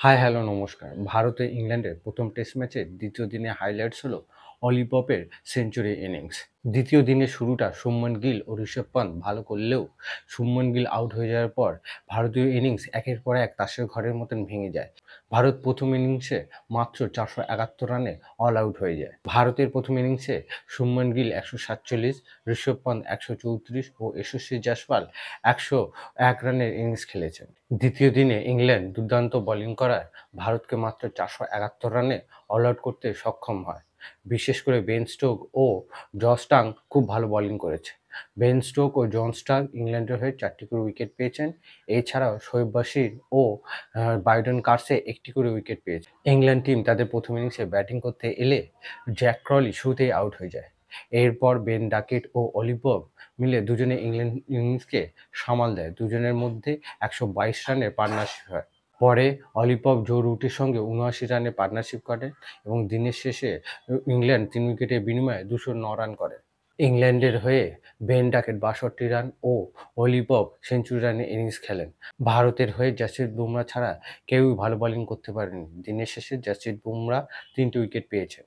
Hi hello নমস্কার। ভারতে ইংল্যান্ডের প্রথম টেস্ট ম্যাচের দ্বিতীয় দিনে হাইলাইটস হলো অলি পপের সেঞ্চুরি ইনিংস। দ্বিতীয় দিনের শুরুটা শুভমন গিল ও ঋষভ পান্ট ভালো করলেও শুভমন গিল আউট হয়ে যাওয়ার পর ভারতীয় ইনিংস একের পর এক তাসের ঘরের মতন ভেঙে যায়। ভারত প্রথম ইনিংসে মাত্র ৪৭১ রানে অল আউট হয়ে যায়। ভারতের প্রথম ইনিংসে শুভমন গিল ১৪৭, ঋষভ পান্ট ১৩৪ ও যশস্বী জয়সওয়াল ১০১ রানের ইনিংস খেলেছেন। দ্বিতীয় দিনে ইংল্যান্ড দুর্দান্ত বোলিং করায় ভারতকে মাত্র ৪৭১ রানে অল আউট করতে সক্ষম হয়। বিশেষ করে বেন স্টোক ও জন স্টার্ক খুব ভালো বোলিং করেছে। বেন স্টোক ও জন স্টার্ক ইংল্যান্ডের হয়ে ৪টি করে উইকেট পেয়েছেন। এছাড়াও শোয়েব বাশির ও বাইডেন কার্সে ১টি করে উইকেট পেয়েছে। ইংল্যান্ড টিম তাদের প্রথম ইনিংসে ব্যাটিং করতে এলে জ্যাক ক্রলি শুরুতেই আউট হয়ে যায়। এরপর বেন ডাকেট ও অলি পপ মিলে দুজনে ইংল্যান্ড ইনিংসকে সামাল দেয়। দুজনের মধ্যে ১২২ রানের পার্টনারশিপ হয়। পরে অলি পপ জো রুটের সঙ্গে ৭৯ রানের পার্টনারশিপ করেন এবং দিনের শেষে ইংল্যান্ড ৩ উইকেটের বিনিময়ে ২০৯ রান করে। ইংল্যান্ডের হয়ে বেন ডাকেট ৬২ রান ও অলি পপ সেঞ্চুরি রানের ইনিংস খেলেন। ভারতের হয়ে জাসপ্রীত বুমরা ছাড়া কেউই ভালো বোলিং করতে পারেনি। দিনের শেষে জাসপ্রীত বুমরা ৩টি উইকেট পেয়েছেন।